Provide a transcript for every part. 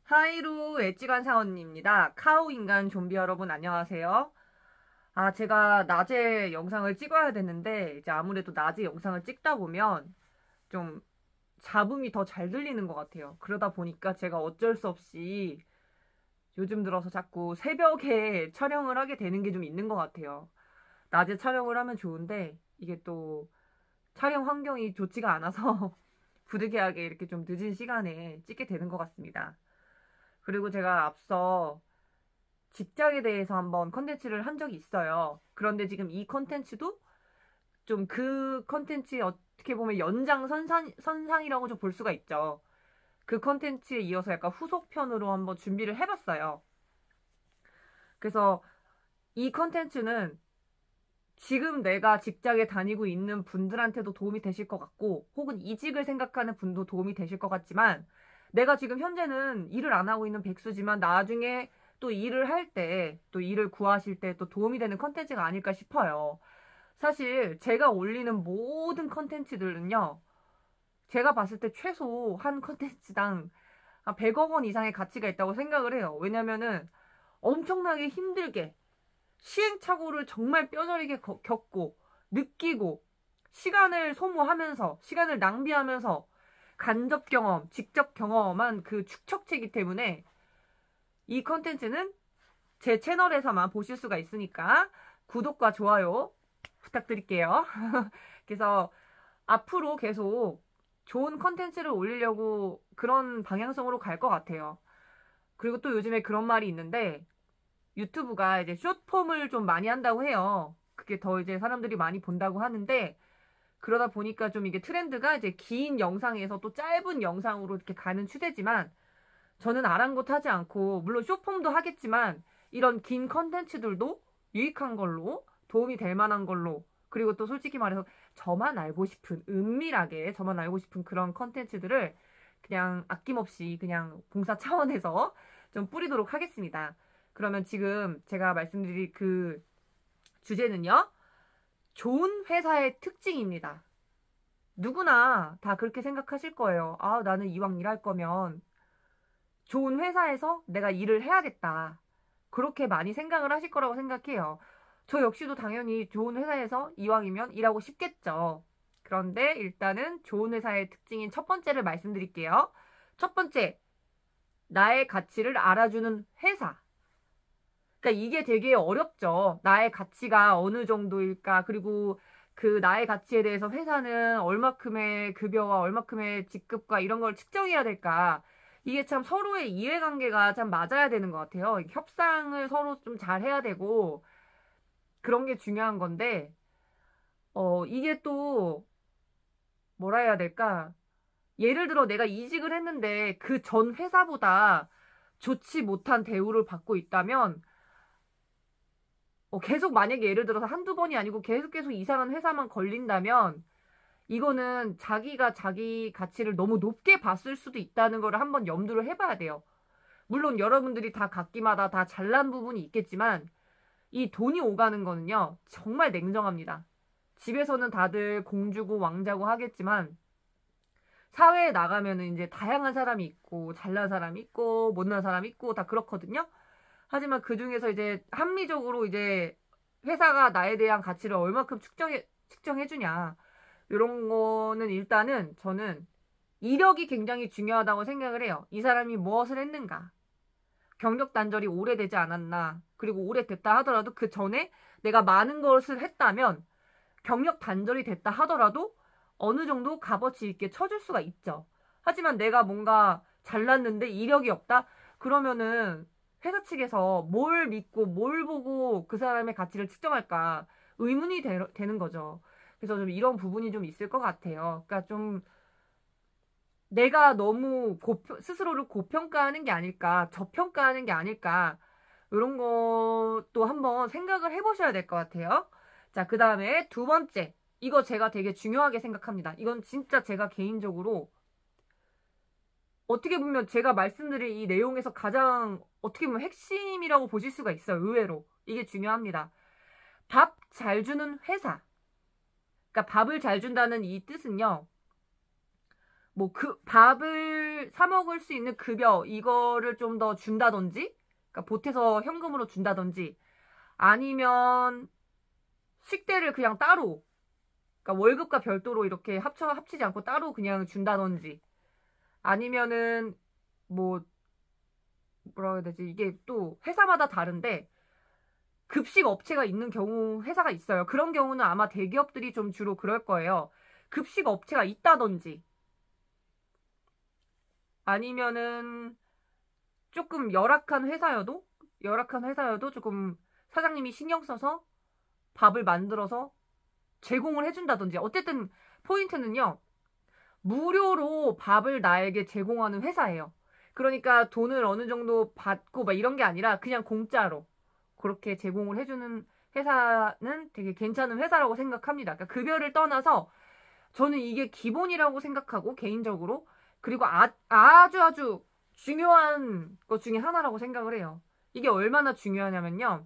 하이루 엣지간 사원입니다. 카우 인간 좀비 여러분 안녕하세요. 제가 낮에 영상을 찍어야 되는데 이제 아무래도 낮에 영상을 찍다 보면 좀 잡음이 더 잘 들리는 것 같아요. 그러다 보니까 제가 어쩔 수 없이 요즘 들어서 자꾸 새벽에 촬영을 하게 되는 게 좀 있는 것 같아요. 낮에 촬영을 하면 좋은데 이게 또 촬영 환경이 좋지가 않아서 부득이하게 이렇게 좀 늦은 시간에 찍게 되는 것 같습니다. 그리고 제가 앞서 직장에 대해서 한번 컨텐츠를 한 적이 있어요. 그런데 지금 이 컨텐츠도 좀 그 컨텐츠의 어떻게 보면 연장선상이라고 좀 볼 수가 있죠. 그 컨텐츠에 이어서 약간 후속편으로 한번 준비를 해봤어요. 그래서 이 컨텐츠는 지금 내가 직장에 다니고 있는 분들한테도 도움이 되실 것 같고, 혹은 이직을 생각하는 분도 도움이 되실 것 같지만, 내가 지금 현재는 일을 안 하고 있는 백수지만 나중에 또 일을 할 때, 또 일을 구하실 때 또 도움이 되는 컨텐츠가 아닐까 싶어요. 사실 제가 올리는 모든 컨텐츠들은요, 제가 봤을 때 최소 한 컨텐츠당 100억 원 이상의 가치가 있다고 생각을 해요. 왜냐면은 엄청나게 힘들게 시행착오를 정말 뼈저리게 겪고 느끼고 시간을 소모하면서 시간을 낭비하면서 간접 경험, 직접 경험한 그 축적체이기 때문에 이 컨텐츠는 제 채널에서만 보실 수가 있으니까 구독과 좋아요 부탁드릴게요. 그래서 앞으로 계속 좋은 컨텐츠를 올리려고 그런 방향성으로 갈 것 같아요. 그리고 또 요즘에 그런 말이 있는데 유튜브가 이제 숏폼을 좀 많이 한다고 해요. 그게 더 이제 사람들이 많이 본다고 하는데 그러다 보니까 좀 이게 트렌드가 이제 긴 영상에서 또 짧은 영상으로 이렇게 가는 추세지만 저는 아랑곳하지 않고 물론 숏폼도 하겠지만 이런 긴 컨텐츠들도 유익한 걸로 도움이 될 만한 걸로 그리고 또 솔직히 말해서 저만 알고 싶은 은밀하게 저만 알고 싶은 그런 컨텐츠들을 그냥 아낌없이 그냥 봉사 차원에서 좀 뿌리도록 하겠습니다. 그러면 지금 제가 말씀드릴 그 주제는요. 좋은 회사의 특징입니다. 누구나 다 그렇게 생각하실 거예요. 나는 이왕 일할 거면 좋은 회사에서 내가 일을 해야겠다. 그렇게 많이 생각을 하실 거라고 생각해요. 저 역시도 당연히 좋은 회사에서 이왕이면 일하고 싶겠죠. 그런데 일단은 좋은 회사의 특징인 첫 번째를 말씀드릴게요. 첫 번째, 나의 가치를 알아주는 회사. 그러니까 이게 되게 어렵죠. 나의 가치가 어느 정도일까? 그리고 그 나의 가치에 대해서 회사는 얼마큼의 급여와 얼마큼의 직급과 이런 걸 측정해야 될까? 이게 참 서로의 이해관계가 참 맞아야 되는 것 같아요. 협상을 서로 좀 잘 해야 되고 그런 게 중요한 건데, 이게 또 뭐라 해야 될까? 예를 들어 내가 이직을 했는데 그 전 회사보다 좋지 못한 대우를 받고 있다면 계속 만약에 예를 들어서 한두 번이 아니고 계속 이상한 회사만 걸린다면 이거는 자기가 자기 가치를 너무 높게 봤을 수도 있다는 거를 한번 염두를 해봐야 돼요. 물론 여러분들이 다 각기마다 다 잘난 부분이 있겠지만 이 돈이 오가는 거는요 정말 냉정합니다. 집에서는 다들 공주고 왕자고 하겠지만 사회에 나가면은 이제 다양한 사람이 있고 잘난 사람이 있고 못난 사람이 있고 다 그렇거든요. 하지만 그 중에서 이제 합리적으로 이제 회사가 나에 대한 가치를 얼마큼 측정해주냐. 이런 거는 일단은 저는 이력이 굉장히 중요하다고 생각을 해요. 이 사람이 무엇을 했는가. 경력 단절이 오래되지 않았나. 그리고 오래됐다 하더라도 그 전에 내가 많은 것을 했다면 경력 단절이 됐다 하더라도 어느 정도 값어치 있게 쳐줄 수가 있죠. 하지만 내가 뭔가 잘났는데 이력이 없다? 그러면은 회사 측에서 뭘 믿고 뭘 보고 그 사람의 가치를 측정할까 의문이 되는 거죠. 그래서 좀 이런 부분이 좀 있을 것 같아요. 그러니까 좀 내가 너무 스스로를 고평가하는 게 아닐까, 저평가하는 게 아닐까, 이런 것도 한번 생각을 해보셔야 될 것 같아요. 자, 그 다음에 두 번째. 이거 제가 되게 중요하게 생각합니다. 이건 진짜 제가 개인적으로 어떻게 보면 제가 말씀드릴 이 내용에서 가장 어떻게 보면 핵심이라고 보실 수가 있어요. 의외로. 이게 중요합니다. 밥 잘 주는 회사. 그러니까 밥을 잘 준다는 이 뜻은요. 뭐 그 밥을 사 먹을 수 있는 급여 이거를 좀 더 준다든지, 그러니까 보태서 현금으로 준다든지, 아니면 식대를 그냥 따로, 그러니까 월급과 별도로 이렇게 합치지 않고 따로 그냥 준다든지, 아니면은 뭐 뭐라 해야 되지? 이게 또 회사마다 다른데 급식 업체가 있는 경우 회사가 있어요. 그런 경우는 아마 대기업들이 좀 주로 그럴 거예요. 급식 업체가 있다든지, 아니면은 조금 열악한 회사여도 조금 사장님이 신경 써서 밥을 만들어서 제공을 해준다든지. 어쨌든 포인트는요, 무료로 밥을 나에게 제공하는 회사예요. 그러니까 돈을 어느 정도 받고 막 이런 게 아니라 그냥 공짜로 그렇게 제공을 해주는 회사는 되게 괜찮은 회사라고 생각합니다. 그러니까 급여를 떠나서 저는 이게 기본이라고 생각하고, 개인적으로. 그리고 아주 중요한 것 중에 하나라고 생각을 해요. 이게 얼마나 중요하냐면요,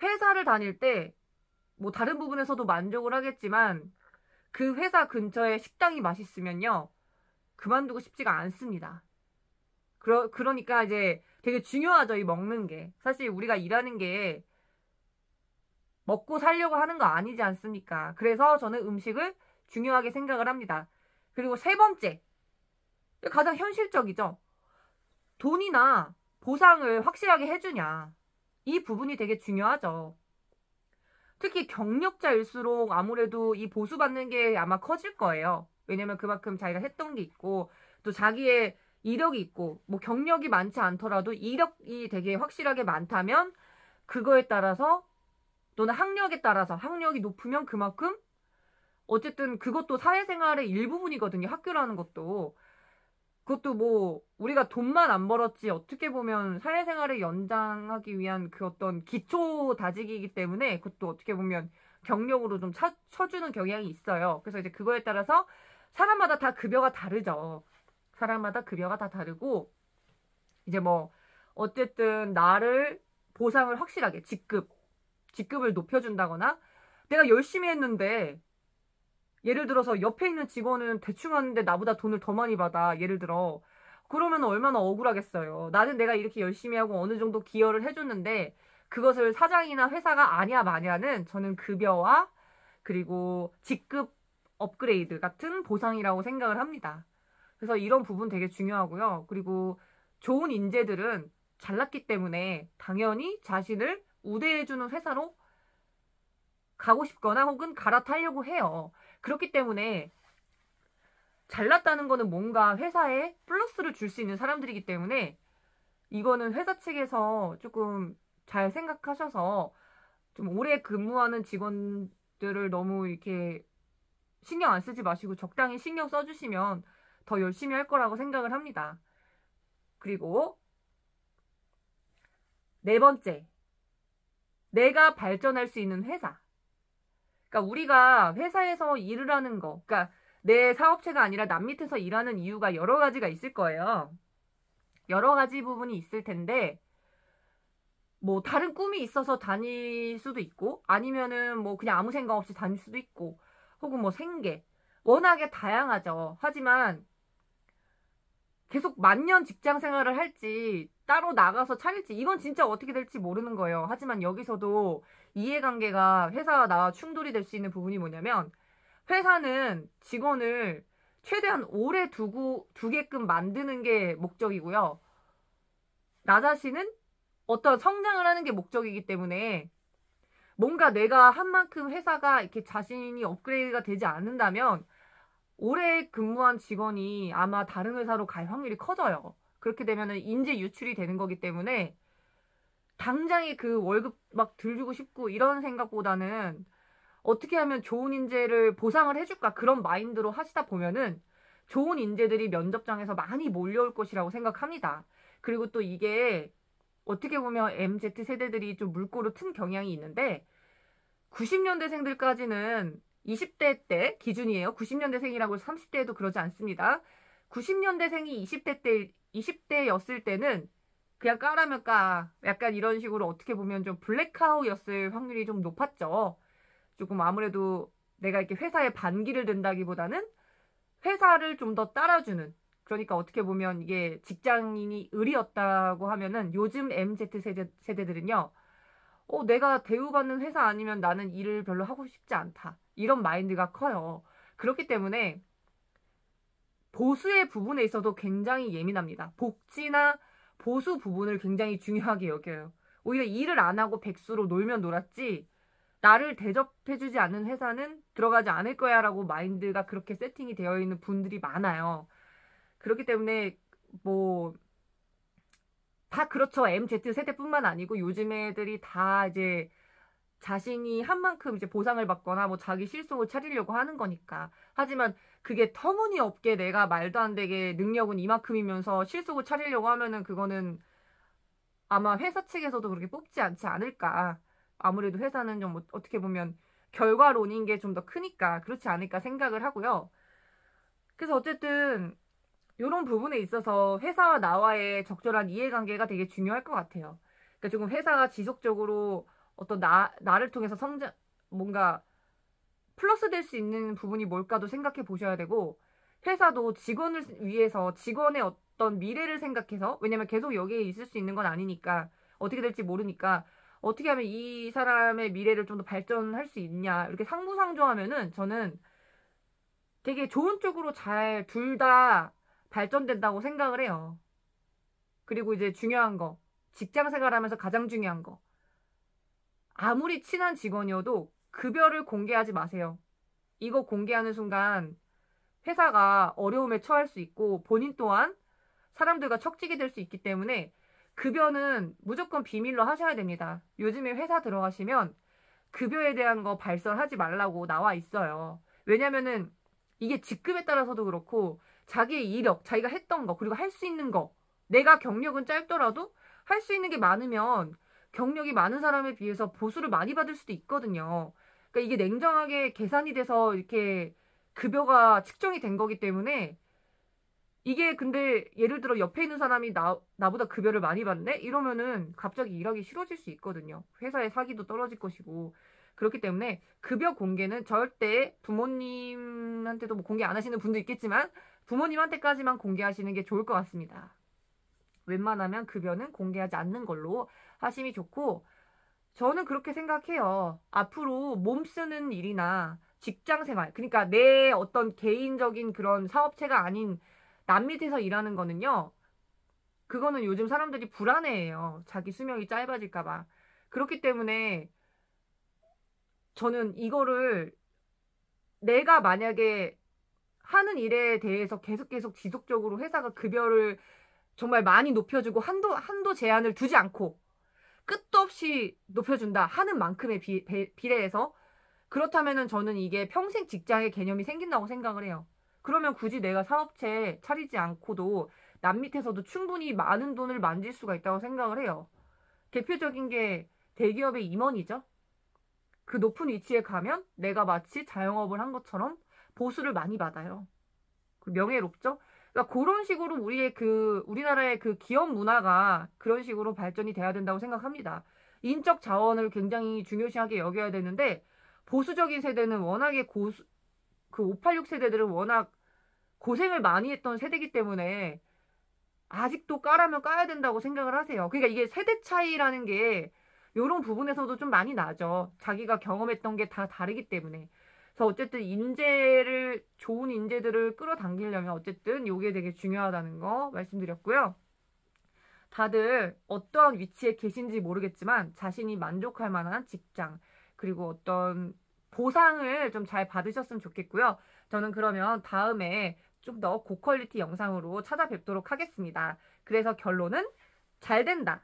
회사를 다닐 때 뭐 다른 부분에서도 만족을 하겠지만 그 회사 근처에 식당이 맛있으면요, 그만두고 싶지가 않습니다. 그러니까 이제 되게 중요하죠, 이 먹는 게. 사실 우리가 일하는 게 먹고 살려고 하는 거 아니지 않습니까? 그래서 저는 음식을 중요하게 생각을 합니다. 그리고 세 번째, 가장 현실적이죠. 돈이나 보상을 확실하게 해주냐. 이 부분이 되게 중요하죠. 특히 경력자일수록 아무래도 이 보수받는 게 아마 커질 거예요. 왜냐면 그만큼 자기가 했던 게 있고, 또 자기의 이력이 있고, 뭐 경력이 많지 않더라도 이력이 되게 확실하게 많다면, 그거에 따라서, 또는 학력에 따라서, 학력이 높으면 그만큼 어쨌든 그것도 사회생활의 일부분이거든요. 학교라는 것도. 그것도 뭐 우리가 돈만 안 벌었지, 어떻게 보면 사회생활을 연장하기 위한 그 어떤 기초 다지기이기 때문에 그것도 어떻게 보면 경력으로 좀 쳐주는 경향이 있어요. 그래서 이제 그거에 따라서 사람마다 다 급여가 다르죠. 사람마다 급여가 다 다르고, 이제 뭐 어쨌든 나를 보상을 확실하게 직급을 높여준다거나, 내가 열심히 했는데 예를 들어서 옆에 있는 직원은 대충 하는데 나보다 돈을 더 많이 받아. 예를 들어. 그러면 얼마나 억울하겠어요. 나는 내가 이렇게 열심히 하고 어느 정도 기여를 해줬는데 그것을 사장이나 회사가 아냐 마냐는 저는 급여와 그리고 직급 업그레이드 같은 보상이라고 생각을 합니다. 그래서 이런 부분 되게 중요하고요. 그리고 좋은 인재들은 잘났기 때문에 당연히 자신을 우대해주는 회사로 가고 싶거나 혹은 갈아타려고 해요. 그렇기 때문에 잘났다는 거는 뭔가 회사에 플러스를 줄 수 있는 사람들이기 때문에, 이거는 회사 측에서 조금 잘 생각하셔서 좀 오래 근무하는 직원들을 너무 이렇게 신경 안 쓰지 마시고 적당히 신경 써주시면 더 열심히 할 거라고 생각을 합니다. 그리고 네 번째, 내가 발전할 수 있는 회사. 그러니까 우리가 회사에서 일을 하는 거, 그러니까 내 사업체가 아니라 남 밑에서 일하는 이유가 여러 가지가 있을 거예요. 여러 가지 부분이 있을 텐데, 뭐 다른 꿈이 있어서 다닐 수도 있고, 아니면은 뭐 그냥 아무 생각 없이 다닐 수도 있고, 혹은 뭐 생계, 워낙에 다양하죠. 하지만 계속 만년 직장 생활을 할지 따로 나가서 차릴지, 이건 진짜 어떻게 될지 모르는 거예요. 하지만 여기서도 이해관계가 회사와 나와 충돌이 될 수 있는 부분이 뭐냐면, 회사는 직원을 최대한 오래 두게끔 만드는 게 목적이고요. 나 자신은 어떤 성장을 하는 게 목적이기 때문에, 뭔가 내가 한 만큼 회사가 이렇게 자신이 업그레이드가 되지 않는다면 오래 근무한 직원이 아마 다른 회사로 갈 확률이 커져요. 그렇게 되면은 인재 유출이 되는 거기 때문에 당장에 그 월급 막 들주고 싶고 이런 생각보다는 어떻게 하면 좋은 인재를 보상을 해줄까, 그런 마인드로 하시다 보면은 좋은 인재들이 면접장에서 많이 몰려올 것이라고 생각합니다. 그리고 또 이게 어떻게 보면 MZ 세대들이 좀 물꼬를 튼 경향이 있는데, 90년대생들까지는 20대 때 기준이에요. 90년대생이라고 해서 30대에도 그러지 않습니다. 90년대생이 20대였을 때는 그냥 까라면 까. 약간 이런 식으로 어떻게 보면 좀 블랙카우였을 확률이 좀 높았죠. 조금 아무래도 내가 이렇게 회사에 반기를 든다기보다는 회사를 좀 더 따라주는, 그러니까 어떻게 보면 이게 직장인이 을이었다고 하면은 요즘 MZ 세대들은요, 내가 대우받는 회사 아니면 나는 일을 별로 하고 싶지 않다, 이런 마인드가 커요. 그렇기 때문에 보수의 부분에 있어도 굉장히 예민합니다. 복지나 보수 부분을 굉장히 중요하게 여겨요. 오히려 일을 안 하고 백수로 놀면 놀았지, 나를 대접해주지 않는 회사는 들어가지 않을 거야 라고 마인드가 그렇게 세팅이 되어 있는 분들이 많아요. 그렇기 때문에 뭐 다 그렇죠. MZ 세대뿐만 아니고 요즘 애들이 다 이제 자신이 한 만큼 이제 보상을 받거나 뭐 자기 실속을 차리려고 하는 거니까. 하지만 그게 터무니없게 내가 말도 안 되게 능력은 이만큼이면서 실속을 차리려고 하면은 그거는 아마 회사 측에서도 그렇게 뽑지 않지 않을까. 아무래도 회사는 좀 어떻게 보면 결과론인 게 좀 더 크니까 그렇지 않을까 생각을 하고요. 그래서 어쨌든 이런 부분에 있어서 회사와 나와의 적절한 이해관계가 되게 중요할 것 같아요. 그러니까 조금 회사가 지속적으로 어떤 나를 통해서 뭔가 플러스 될 수 있는 부분이 뭘까도 생각해 보셔야 되고, 회사도 직원을 위해서 직원의 어떤 미래를 생각해서, 왜냐면 계속 여기에 있을 수 있는 건 아니니까, 어떻게 될지 모르니까, 어떻게 하면 이 사람의 미래를 좀 더 발전할 수 있냐, 이렇게 상부상조하면은 저는 되게 좋은 쪽으로 잘 둘 다 발전된다고 생각을 해요. 그리고 이제 중요한 거, 직장 생활하면서 가장 중요한 거, 아무리 친한 직원이어도 급여를 공개하지 마세요. 이거 공개하는 순간 회사가 어려움에 처할 수 있고 본인 또한 사람들과 척지게 될 수 있기 때문에 급여는 무조건 비밀로 하셔야 됩니다. 요즘에 회사 들어가시면 급여에 대한 거 발설하지 말라고 나와 있어요. 왜냐면은 이게 직급에 따라서도 그렇고 자기의 이력, 자기가 했던 거, 그리고 할 수 있는 거, 내가 경력은 짧더라도 할 수 있는 게 많으면 경력이 많은 사람에 비해서 보수를 많이 받을 수도 있거든요. 그러니까 이게 냉정하게 계산이 돼서 이렇게 급여가 측정이 된 거기 때문에, 이게 근데 예를 들어 옆에 있는 사람이 나보다 급여를 많이 받네? 이러면은 갑자기 일하기 싫어질 수 있거든요. 회사의 사기도 떨어질 것이고. 그렇기 때문에 급여 공개는 절대 부모님한테도 뭐 공개 안 하시는 분도 있겠지만 부모님한테까지만 공개하시는 게 좋을 것 같습니다. 웬만하면 급여는 공개하지 않는 걸로 하심이 좋고, 저는 그렇게 생각해요. 앞으로 몸 쓰는 일이나 직장 생활, 그러니까 내 어떤 개인적인 그런 사업체가 아닌 남 밑에서 일하는 거는요, 그거는 요즘 사람들이 불안해해요. 자기 수명이 짧아질까봐. 그렇기 때문에 저는 이거를 내가 만약에 하는 일에 대해서 계속 지속적으로 회사가 급여를 정말 많이 높여주고 한도 제한을 두지 않고 끝도 없이 높여준다 하는 만큼의 비례해서, 그렇다면은 저는 이게 평생 직장의 개념이 생긴다고 생각을 해요. 그러면 굳이 내가 사업체 차리지 않고도 남 밑에서도 충분히 많은 돈을 만질 수가 있다고 생각을 해요. 대표적인 게 대기업의 임원이죠. 그 높은 위치에 가면 내가 마치 자영업을 한 것처럼 보수를 많이 받아요. 명예롭죠? 그러니까 그런 식으로 우리나라의 그 기업 문화가 그런 식으로 발전이 돼야 된다고 생각합니다. 인적 자원을 굉장히 중요시하게 여겨야 되는데, 보수적인 세대는 워낙에 그 586 세대들은 워낙 고생을 많이 했던 세대이기 때문에 아직도 까라면 까야 된다고 생각을 하세요. 그러니까 이게 세대 차이라는 게 이런 부분에서도 좀 많이 나죠. 자기가 경험했던 게 다 다르기 때문에. 그래서 어쨌든 좋은 인재들을 끌어당기려면 어쨌든 이게 되게 중요하다는 거 말씀드렸고요. 다들 어떠한 위치에 계신지 모르겠지만 자신이 만족할 만한 직장, 그리고 어떤 보상을 좀 잘 받으셨으면 좋겠고요. 저는 그러면 다음에 좀 더 고퀄리티 영상으로 찾아뵙도록 하겠습니다. 그래서 결론은 잘 된다.